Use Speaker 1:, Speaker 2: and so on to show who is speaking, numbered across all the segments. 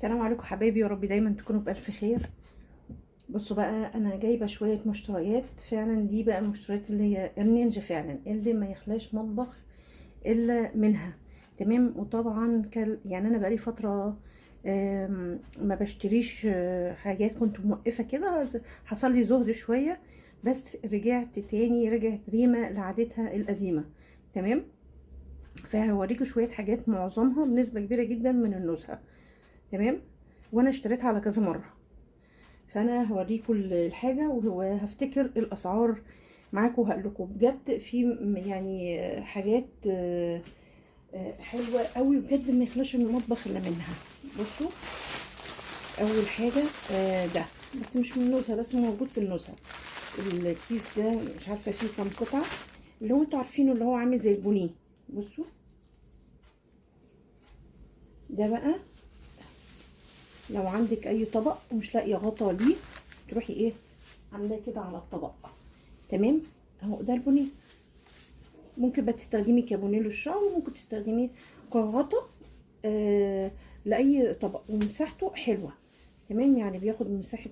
Speaker 1: السلام عليكم حبايبي، يا رب دايما تكونوا بألف خير. بصوا بقى، انا جايبه شويه مشتريات فعلا. دي بقى المشتريات اللي هي النينجا فعلا، اللي ما يخلاش مطبخ الا منها. تمام. وطبعا يعني انا بقالي فتره ما بشتريش حاجات. كنت موقفه كده، حصل لي زهد شويه، بس رجعت تاني، رجعت ريما لعادتها القديمه. تمام. فهوريكم شويه حاجات، معظمها بنسبه كبيره جدا من النزهه. تمام. وانا اشتريتها على كذا مره، فانا هوريكم الحاجه وهفتكر الاسعار معاكم وهقول لكم بجد. في يعني حاجات حلوه قوي بجد، ما يخلاش من المطبخ الا منها. بصوا، اول حاجه ده، بس مش من النزهه، بس موجود في النزهه. الكيس ده مش عارفه فيه كام قطعه، اللي هو انتوا عارفينه، اللي هو عامل زي البونيه. بصوا ده بقى، لو عندك اي طبق ومش لاقيه غطا ليه، تروحي ايه عاملاه كده على الطبق. تمام. اهو ده البونيه. ممكن بقى تستخدمي كابونيه للشعر، وممكن تستخدميه كغطا لاي طبق، ومساحته حلوه. تمام. يعني بياخد مساحه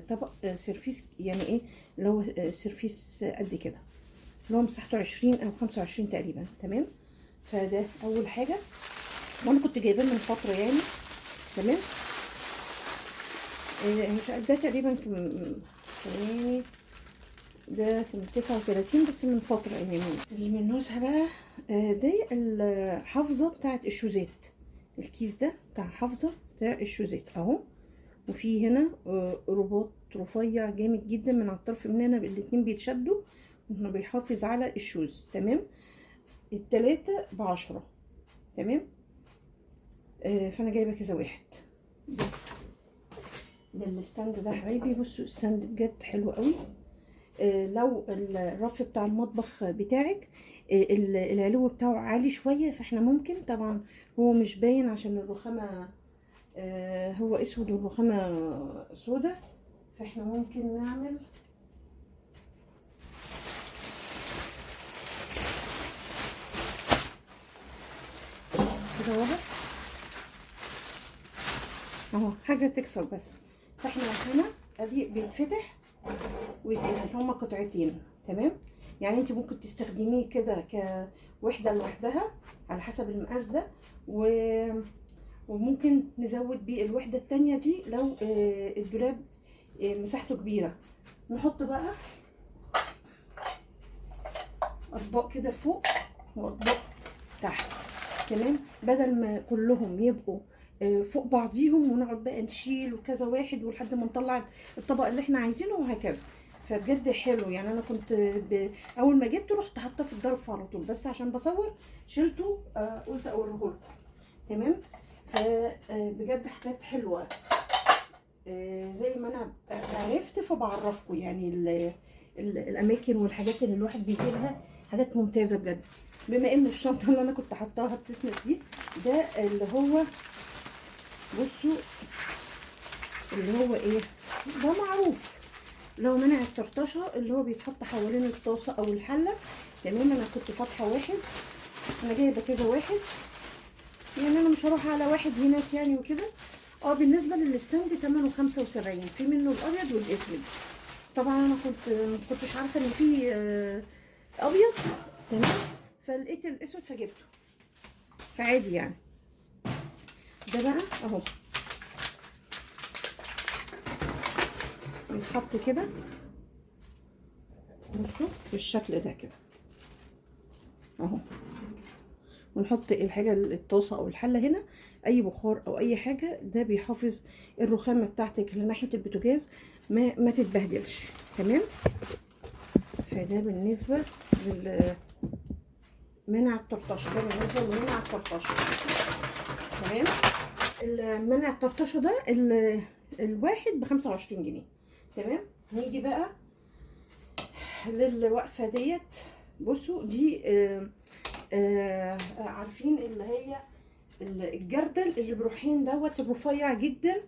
Speaker 1: طبق سيرفيس، يعني ايه اللي هو سيرفيس قد كده، اللي هو مساحته 20 او 25 تقريبا. تمام. فده اول حاجه، وانا كنت جايباه من فتره يعني. تمام. مش ده تقريبا ثواني، ده كان 39، بس من فترة يعني. اللي من نزهة بقى دي الحافظة بتاعت الشوزات. الكيس ده بتاع حافظة بتاع الشوزات اهو. وفي هنا رباط رفيع جامد جدا من على الطرف من هنا، الاتنين بيتشدوا، وهنا بيحافظ على الشوز. تمام. التلاتة ب10. تمام. فانا جايبة كذا واحد. ده الستاند ده حبايبي، بصوا ستاند بجد حلو قوي. لو الرف بتاع المطبخ بتاعك العلو بتاعه عالي شوية، فاحنا ممكن، طبعا هو مش باين عشان الرخامة هو اسود والرخامة سودة، فاحنا ممكن نعمل كده واحد اهو، حاجة تكسر بس. فاحنا هنا ادي بيتفتح ويتقفل، هما قطعتين. تمام. يعني انت ممكن تستخدميه كده كوحدة لوحدها على حسب المقاس ده، وممكن نزود بيه الوحدة التانية دي لو الدولاب مساحته كبيرة. نحط بقى اطباق كده فوق واطباق تحت. تمام. بدل ما كلهم يبقوا فوق بعضيهم، ونقعد بقى نشيل وكذا واحد ولحد ما نطلع الطبق اللي احنا عايزينه وهكذا. فبجد حلو يعني. انا كنت اول ما جبته رحت حاطاه في الظرف على طول، بس عشان بصور شلته قلت اوريه لكم. تمام. فبجد حاجات حلوه زي ما انا عرفت، فبعرفكم يعني الاماكن والحاجات اللي الواحد بيجيبها، حاجات ممتازه بجد. بما ان الشنطه اللي انا كنت حطاها بتسند دي، ده اللي هو، بصوا اللي هو ايه، ده معروف، اللي هو منع الطرطشه، اللي هو بيتحط حوالين الطاسه او الحله. تمام. انا كنت فاتحه واحد، انا جايبه كذا واحد، يعني انا مش هروح على واحد هناك يعني وكده. بالنسبه للستاند ثمنه 75، في منه الابيض والاسود. طبعا انا كنتش عارفه ان في ابيض. تمام. فلقيت الاسود فجبته، فعادي يعني. ده بقى اهو بيتحط كده، بصوا بالشكل ده كده اهو. ونحط الحاجه، الطاسه او الحله هنا، اي بخار او اي حاجه، ده بيحافظ الرخامه بتاعتك لناحيه البوتاجاز ما تتبهدلش. تمام. فده بالنسبه منع الطرطشه، ده بالنسبه لمنع الطرطشه. تمام. منع الطرطشه ده الواحد ب25 جنيه. تمام. نيجي بقى للوقفه ديت. بصوا دي عارفين اللي هي الجردل اللي بروحين دوت، الرفيع جدا.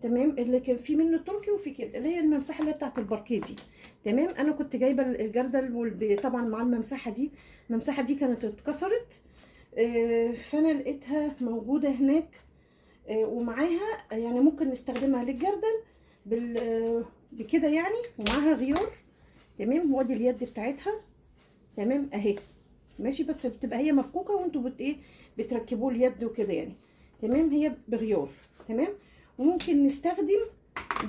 Speaker 1: تمام. اللي كان فيه منه تركي وفي كده، اللي هي الممسحه اللي هي بتاعت الباركيه دي. تمام. انا كنت جايبه الجردل طبعا مع الممسحه دي. الممسحه دي كانت اتكسرت، فانا لقيتها موجوده هناك ومعاها يعني ممكن نستخدمها للجردل بكده يعني، ومعاها غيار. تمام، وادي اليد بتاعتها. تمام اهي ماشي، بس بتبقى هي مفكوكه وانتوا ايه بتركبوه اليد وكده يعني. تمام، هي بغيار. تمام، وممكن نستخدم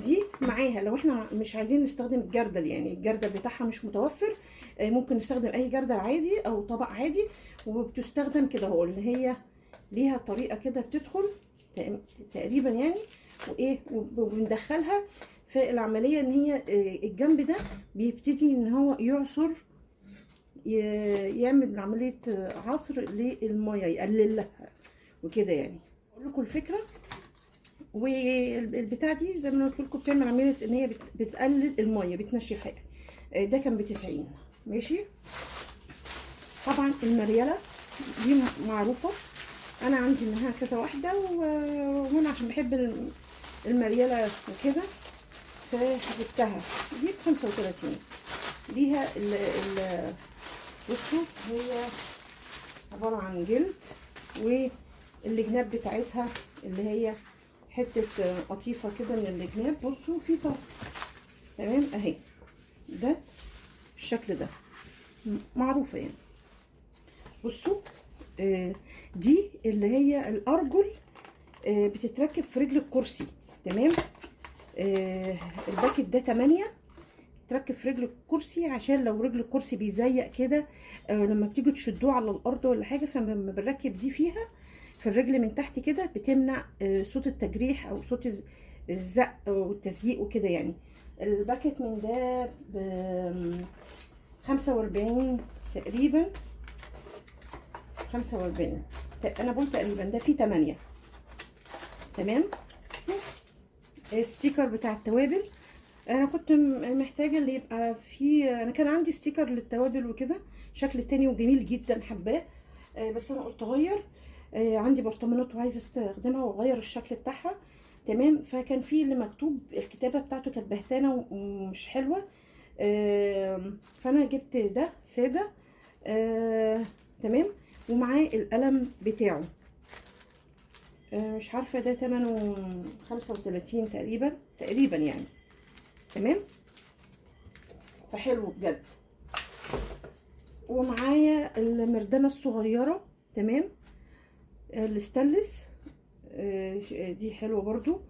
Speaker 1: دي معاها لو احنا مش عايزين نستخدم الجردل، يعني الجردل بتاعها مش متوفر. ممكن نستخدم اي جردل عادي او طبق عادي، وبتستخدم كده اهو، اللي هي ليها طريقه كده بتدخل تقريبا يعني، وايه وبندخلها في العمليه ان هي الجنب ده بيبتدي ان هو يعصر، يعمل عمليه عصر للميه، يقلل لها وكده يعني. اقول لكم الفكره. والبتاع دي زي ما انا قلت لكم بتعمل عمليه ان هي بتقلل الميه، بتنشفها. ده كان ب90. ماشي. طبعا المريله دي معروفه، انا عندي منها كذا واحده، وهنا عشان بحب المريله وكده فجبتها. دي ب35. ليها بصوا هي عباره عن جلد، والجناب بتاعتها اللي هي حته قطيفه كده من الجناب. بصوا في طرف. تمام اهي، ده الشكل ده معروفه يعني. بصوا دي اللي هي الارجل، بتتركب في رجل الكرسي. تمام، الباكت ده 8 تركب في رجل الكرسي، عشان لو رجل الكرسي بيزيق كده لما بتيجوا تشدوه على الارض ولا حاجه، فلما بنركب دي فيها في الرجل من تحت كده بتمنع صوت التجريح او صوت الزق والتزييق وكده يعني. الباكت من ده ب45 تقريبا، 45. انا بقول تقريبا ده فيه 8. تمام. ستيكر بتاع التوابل. انا كنت محتاجه اللي يبقى فيه، انا كان عندي ستيكر للتوابل وكده شكل تاني وجميل جدا حباه، بس انا قلت اغير. عندي برطمانات وعايزه استخدمها واغير الشكل بتاعها. تمام، فكان في اللي مكتوب الكتابه بتاعته كانت بهتانه ومش حلوه. فانا جبت ده ساده. تمام، ومعاه القلم بتاعه. مش عارفه ده ثمنه 35 تقريبا يعني. تمام، فحلو بجد. ومعايا المردانه الصغيره. تمام، الستانلس. دي حلوه برضو،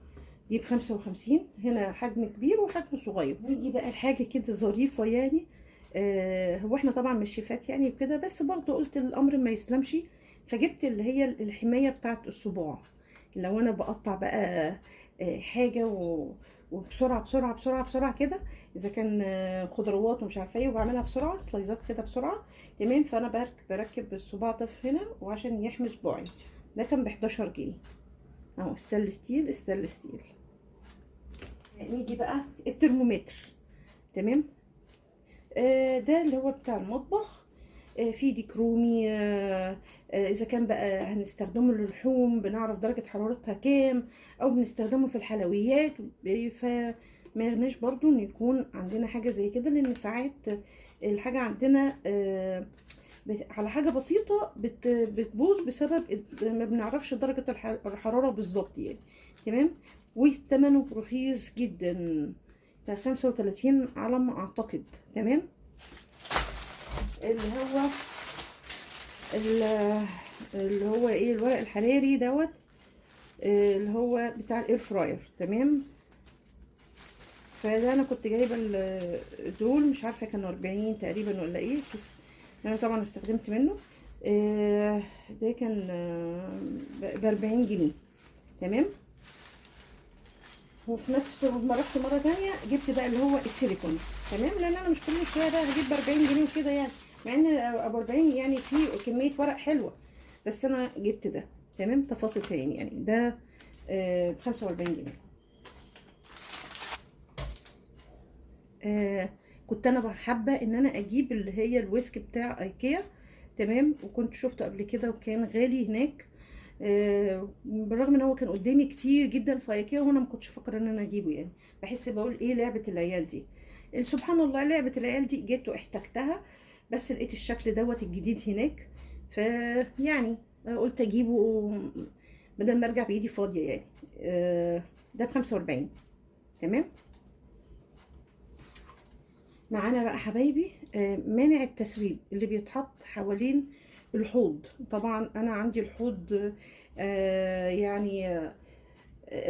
Speaker 1: دي ب55. هنا حجم كبير وحجم صغير. نيجي بقى الحاجه كده ظريفه يعني. هو احنا طبعا مش شيفات يعني وكده، بس برضو قلت الامر ما يسلمش، فجبت اللي هي الحمايه بتاعه الصباع. لو انا بقطع بقى حاجه وبسرعه بسرعه بسرعه بسرعه كده، اذا كان خضروات ومش عارفه ايه، وبعملها بسرعه سلايزات كده بسرعه. تمام، فانا بركب الصباع ده هنا وعشان يحمي صباعي. ده كان ب11 جنيه اهو، ستانلس ستيل ستانلس ستيل. نيجي بقى الترمومتر. تمام، ده اللي هو بتاع المطبخ. في ديك رومي. اذا كان بقى هنستخدمه للحوم بنعرف درجة حرارتها كام، او بنستخدمه في الحلويات. فما يغنيش برضو ان يكون عندنا حاجة زي كده، لان ساعات الحاجة عندنا على حاجة بسيطة بتبوظ بسبب ما بنعرفش درجة الحرارة بالظبط يعني. تمام، وثمنه رخيص جدا، 35 على ما اعتقد. تمام، اللي هو اللي هو ايه الورق الحراري دوت، اللي هو بتاع الاير فراير. تمام، فده انا كنت جايبه دول مش عارفه كانوا 40 تقريبا ولا ايه، بس انا طبعا استخدمت منه. ده كان ب40 جنيه. تمام، وفي نفس ما رحت مره تانية جبت بقى اللي هو السيليكون. تمام، لان انا مش كل شويه بقى هجيب ب40 جنيه وكده يعني، مع ان ابو 40 يعني فيه كميه ورق حلوه، بس انا جبت ده. تمام، تفاصيل تاني يعني. ده ب45 جنيه. كنت انا حابه ان انا اجيب اللي هي الويسك بتاع ايكيا. تمام، وكنت شفته قبل كده وكان غالي هناك. بالرغم ان هو كان قدامي كتير جدا في ايكيا، وانا ما كنتش فاكره ان انا اجيبه يعني. بحس بقول ايه لعبه العيال دي. سبحان الله، لعبه العيال دي جيت واحتجتها، بس لقيت الشكل دوت الجديد هناك، فيعني قلت اجيبه بدل ما ارجع بايدي فاضيه يعني. ده ب45. تمام. معانا بقى حبايبي مانع التسريب اللي بيتحط حوالين الحوض. طبعا انا عندي الحوض يعني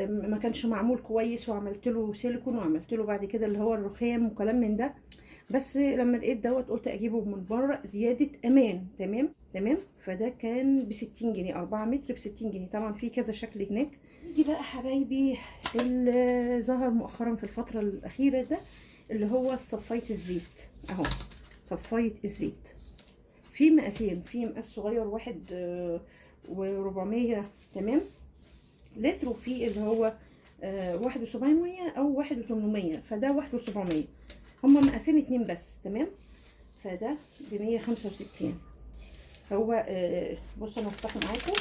Speaker 1: ما كانش معمول كويس، وعملت له سيليكون، وعملت له بعد كده اللي هو الرخام وكلام من ده. بس لما لقيت دوت قلت اجيبه من بره زياده امان. تمام. فده كان ب60 جنيه، 4 متر ب60 جنيه. طبعا في كذا شكل هناك. دي بقى حبايبي اللي ظهر مؤخرا في الفتره الاخيره ده، اللي هو صفايه الزيت اهو. صفايه الزيت في مقاسين، في مقاس صغير 1 و400 تمام لتر، وفي اللي هو 1 و700 او 1 و800. فده 1 و700. هما مقاسين 2 بس. تمام. فده ب165. هو بصوا انا هفتحه معاكم.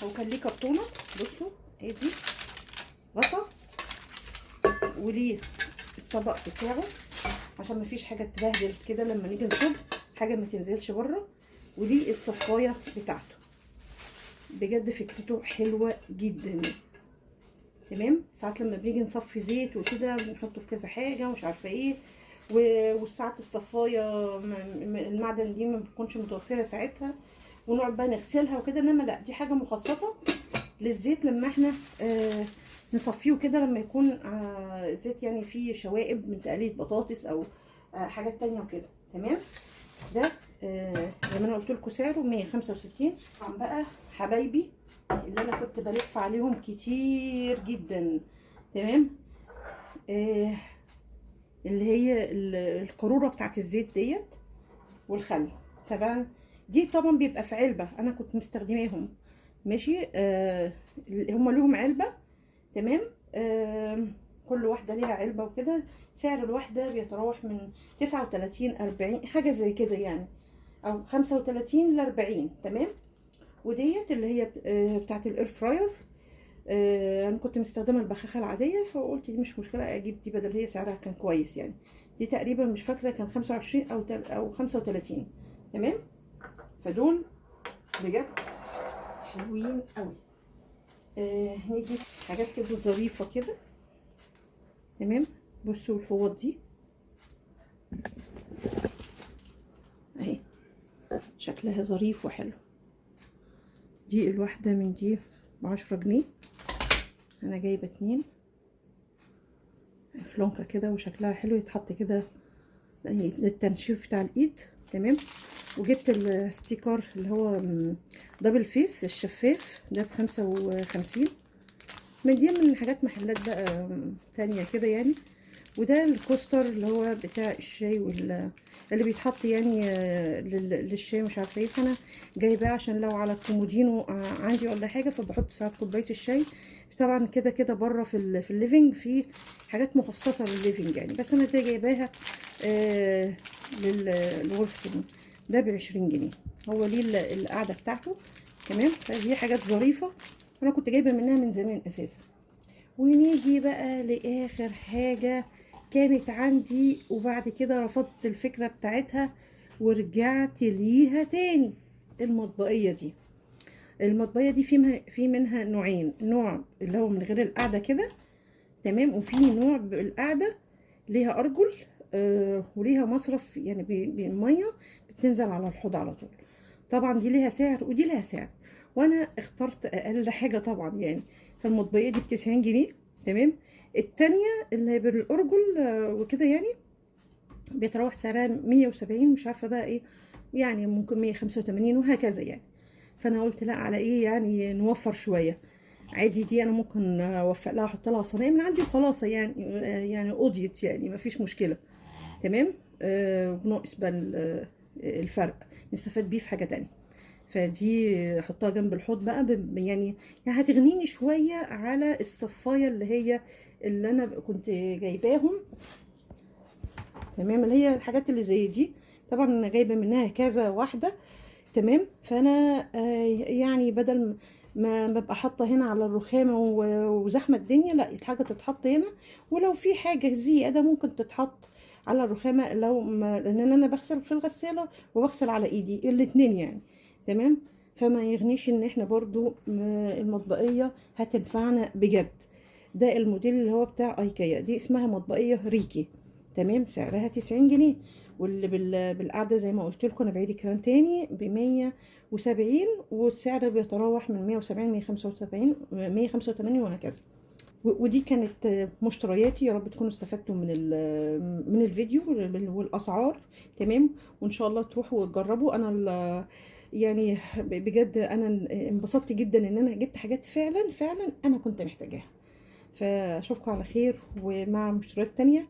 Speaker 1: هو كان ليه كرتونه، بصوا ادي غطا، وليه الطبق بتاعه عشان مفيش حاجه تبهدل كده لما نيجي نصب، حاجه ما تنزلش بره. وليه الصفايه بتاعته. بجد فكرته حلوه جدا. تمام. ساعات لما بنيجي نصفي زيت وكده بنحطه في كذا حاجه ومش عارفه ايه، وساعات الصفايه المعدن دي ما بتكونش متوفره ساعتها، ونقعد بقى نغسلها وكده. انما لا، دي حاجه مخصصه للزيت لما احنا نصفيه كده، لما يكون زيت يعني فيه شوائب من تقلية بطاطس او حاجات تانية وكده. تمام. ده زي ما انا قلت لكم سعره 165. طبعا بقى حبايبي اللي انا كنت بلف عليهم كتير جدا. تمام. اللي هي القاروره بتاعت الزيت ديت والخل. طبعا دي طبعا بيبقى في علبه، انا كنت مستخدماهم ماشي. هما لهم علبه. تمام. كل واحده ليها علبه وكده. سعر الواحده بيتراوح من 39 40 حاجه زي كده يعني، او 35 ل40. تمام. وديت اللي هي بتاعت الاير فراير. انا كنت مستخدمه البخاخه العاديه، فقلت دي مش مشكله اجيب دي بدل، هي سعرها كان كويس يعني. دي تقريبا مش فاكره كان 25 او 35. تمام. فدول بجد حلوين قوي. نيجي حاجات كده ظريفه كده. تمام. بصوا الفوط دي اهي، شكلها ظريف وحلو. دي الواحده من دي ب10 جنيه. انا جايبه 2 فلونكه كده، وشكلها حلو، يتحط كده للتنشيف بتاع الايد. تمام. وجبت الستيكر اللي هو دبل فيس الشفاف ده ب55. من دي من حاجات محلات بقى تانية كده يعني. وده الكوستر اللي هو بتاع الشاي اللي بيتحط يعني للشاي مش عارفه ايه. فانا جايباه عشان لو على الكومودينو عندي ولا حاجه، فبحط ساعات كوبايه الشاي. طبعا كده كده بره في الليفينج في حاجات مخصصه للليفينج يعني، بس انا دي جايباها للغرفه. ده ب20 جنيه. هو ليه القعده بتاعته. تمام. فدي حاجات ظريفه، انا كنت جايبه منها من زمان اساسا. ونيجي بقى لاخر حاجه كانت عندي، وبعد كده رفضت الفكره بتاعتها ورجعت ليها تاني. المطبقيه دي. المطبقيه دي في منها نوعين، نوع اللي هو من غير القعده كده. تمام. وفي نوع بالقعده ليها ارجل وليها مصرف يعني بالميه بتنزل على الحوض على طول. طبعا دي ليها سعر ودي ليها سعر، وانا اخترت اقل حاجه طبعا يعني. فالمطبقيه دي ب90 جنيه. تمام. التانية اللي هي بالارجل وكده يعني بيتراوح سعرها 170، مش عارفه بقى ايه يعني، ممكن 185 وهكذا يعني. فانا قلت لا، على ايه يعني نوفر شويه. عادي دي انا ممكن اوفق لها، احط لها صينيه من عندي وخلاص يعني. يعني قضيت يعني مفيش مشكله. تمام. وناقص بقى الفرق نستفاد بيه في حاجه تانية. فدي احطها جنب الحوض بقى يعني هتغنيني شويه على الصفايه اللي انا كنت جايباهم. تمام. اللي هي الحاجات اللي زي دي. طبعا انا جايبه منها كذا واحده. تمام. فانا يعني بدل ما ببقى حاطه هنا على الرخامه وزحمه الدنيا، لا الحاجه تتحط هنا. ولو في حاجه زياده ممكن تتحط على الرخامه، لو ما لان انا بغسل في الغساله وبغسل على ايدي الاتنين يعني. تمام. فما يغنيش ان احنا برضو المطبقية هتنفعنا بجد. ده الموديل اللي هو بتاع ايكيا، دي اسمها مطبقية ريكي، تمام، سعرها 90 جنيه. واللي بالقعدة زي ما قلت لكم، انا بعيد الكلام تاني، ب170، والسعر بيتراوح من 170 175 185 وهكذا. ودي كانت مشترياتي. يا رب تكونوا استفدتوا من الفيديو والاسعار، تمام. وان شاء الله تروحوا وتجربوا. انا يعني بجد انا انبسطت جدا ان انا جبت حاجات فعلا فعلا انا كنت محتاجاها. فاشوفكم على خير ومع مشتريات تانية.